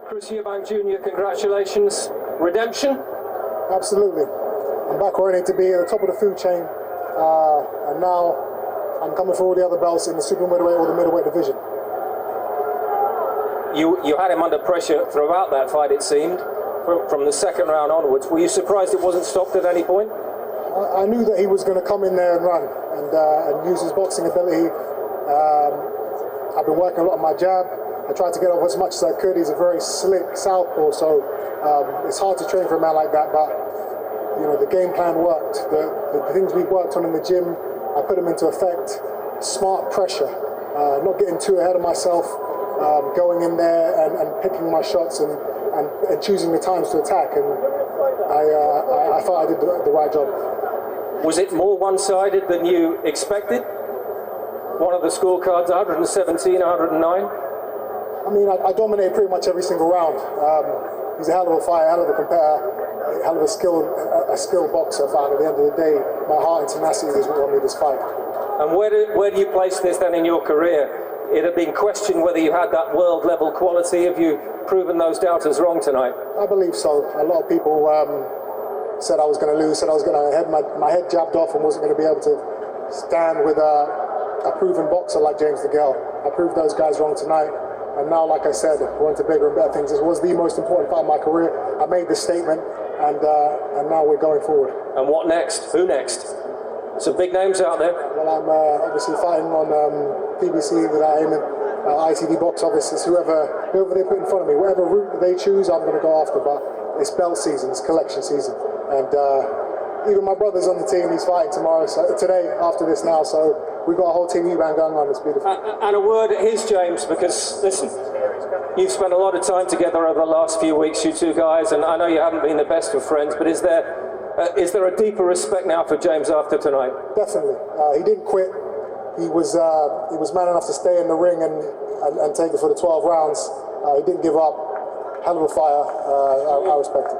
Chris Eubank Jr, congratulations. Redemption? Absolutely. I'm back where I need to be, at the top of the food chain. And now I'm coming for all the other belts in the super middleweight or the middleweight division. You had him under pressure throughout that fight, it seemed, from the second round onwards. Were you surprised it wasn't stopped at any point? I knew that he was going to come in there and run and use his boxing ability. I've been working a lot on my jab. I tried to get off as much as I could. He's a very slick southpaw, so it's hard to train for a man like that. But you know, the game plan worked. The things we worked on in the gym, I put them into effect. Smart pressure, not getting too ahead of myself, going in there and picking my shots and choosing the times to attack. And I thought I did the right job. Was it more one-sided than you expected? One of the scorecards, 117, 109? I mean, I dominated pretty much every single round. He's a hell of a fighter, hell of a competitor, hell of a skilled boxer. But at the end of the day, my heart and tenacity is what won me this fight. And where do you place this then in your career? It had been questioned whether you had that world-level quality. Have you proven those doubters wrong tonight? I believe so. A lot of people said I was going to lose, said I was going to have my head jabbed off and wasn't going to be able to stand with a proven boxer like James Degale. I proved those guys wrong tonight. And now, like I said, we're into bigger and better things. This was the most important part of my career. I made this statement, and now we're going forward. And what next? Who next? Some big names out there. Well, I'm obviously fighting on PBC that I am in, ITV box offices, whoever they put in front of me. Whatever route that they choose, I'm going to go after. But it's belt season, it's collection season. And even my brother's on the team, he's fighting tomorrow, today, after this now. So we've got a whole team Eubank going on, it's beautiful. And a word at his, James, because, listen, you've spent a lot of time together over the last few weeks, you two guys, and I know you haven't been the best of friends, but is there a deeper respect now for James after tonight? Definitely. He didn't quit. He was man enough to stay in the ring and take it for the 12 rounds. He didn't give up. Hell of a fighter. I respect it.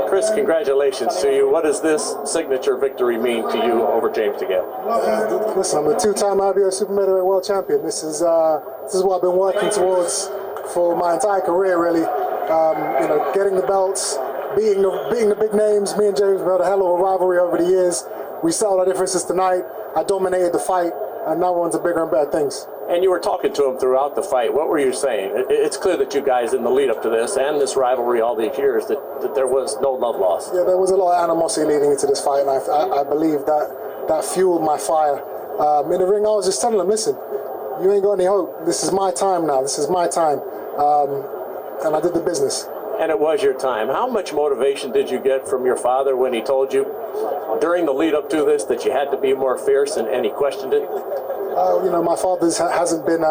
Chris, congratulations to you. What does this signature victory mean to you over James Degale? Listen, I'm a two-time IBO super middleweight world champion. This is what I've been working towards for my entire career, really. You know, getting the belts, beating the big names. Me and James have had a hell of a rivalry over the years. We settled our differences tonight. I dominated the fight, and now we're on to bigger and better things. And you were talking to him throughout the fight. What were you saying? It's clear that you guys, in the lead up to this and this rivalry all these years, that there was no love lost. Yeah, there was a lot of animosity leading into this fight, and I believe that fueled my fire. In the ring, I was just telling him, listen, you ain't got any hope. This is my time now. This is my time. And I did the business. And it was your time. How much motivation did you get from your father when he told you during the lead up to this that you had to be more fierce, and he questioned it? You know, my father hasn't been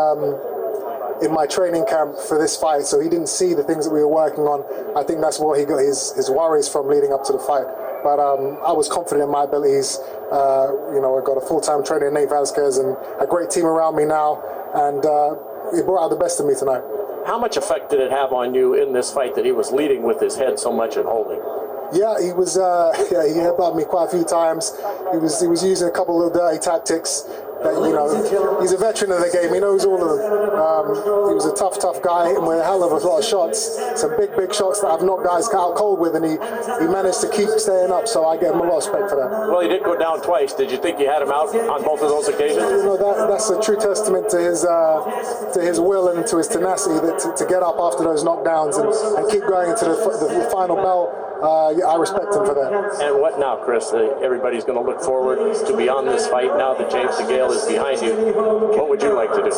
in my training camp for this fight, so he didn't see the things that we were working on. I think that's where he got his worries from leading up to the fight. But I was confident in my abilities. You know, I got a full-time trainer, Nate Vasquez, and a great team around me now, and he brought out the best of me tonight. How much effect did it have on you in this fight that he was leading with his head so much and holding? Yeah, he was. Yeah, he headbutted me quite a few times. He was using a couple of dirty tactics. That, you know, he's a veteran of the game. He knows all of them. He was a tough guy, and with a hell of a lot of shots. Some big shots that I've knocked guys out cold with, and he managed to keep staying up. So I give him a lot of respect for that. Well, he did go down twice. Did you think you had him out on both of those occasions? You know, that's a true testament to his will and to his tenacity to get up after those knockdowns and keep going into the final bell. I respect him for that. And what now, Chris? Everybody's going to look forward to beyond this fight now that James Degale is behind you. What would you like to do?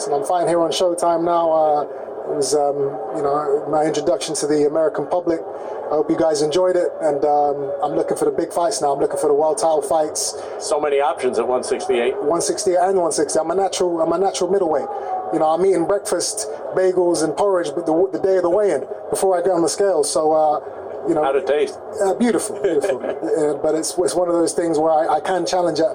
So I'm fighting here on Showtime now. It was, you know, my introduction to the American public. I hope you guys enjoyed it, and I'm looking for the big fights now. I'm looking for the world title fights. So many options at 168. 168 and 160. I'm a natural middleweight. You know, I'm eating breakfast, bagels, and porridge, but the day of the weigh-in before I get on the scale. So. You know, how'd it taste? Beautiful. But it's one of those things where I can challenge at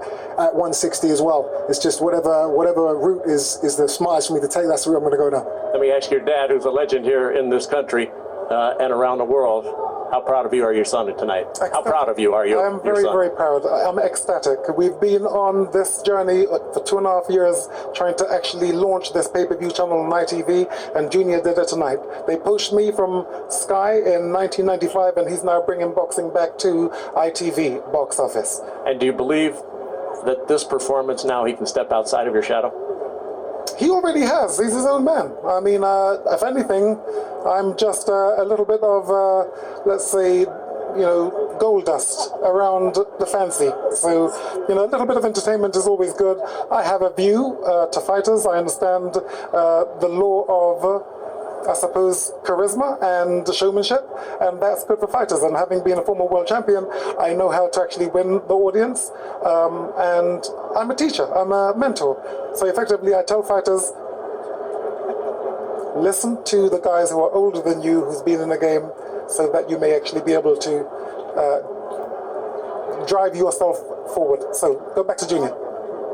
160 as well. It's just whatever route is the smartest for me to take, that's the route I'm going to go down. Let me ask your dad, who's a legend here in this country, and around the world. How proud of you are your son tonight? How proud of you are you? I'm very, very proud. I'm ecstatic. We've been on this journey for 2.5 years trying to actually launch this pay-per-view channel on ITV, and Junior did it tonight. They poached me from Sky in 1995, and he's now bringing boxing back to ITV box office. And do you believe that this performance now he can step outside of your shadow? He already has. He's his own man. I mean, if anything, I'm just a little bit of, let's say, gold dust around the fancy. So, a little bit of entertainment is always good. I have a view to fighters. I understand the law of, I suppose, charisma and showmanship, and that's good for fighters. And having been a former world champion, I know how to actually win the audience. And I'm a teacher. I'm a mentor. So effectively, I tell fighters, listen to the guys who are older than you, who's been in the game, so that you may actually be able to drive yourself forward. So go back to Junior.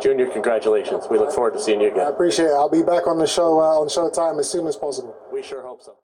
Junior, congratulations. We look forward to seeing you again. I appreciate it. I'll be back on the show on Showtime as soon as possible. We sure hope so.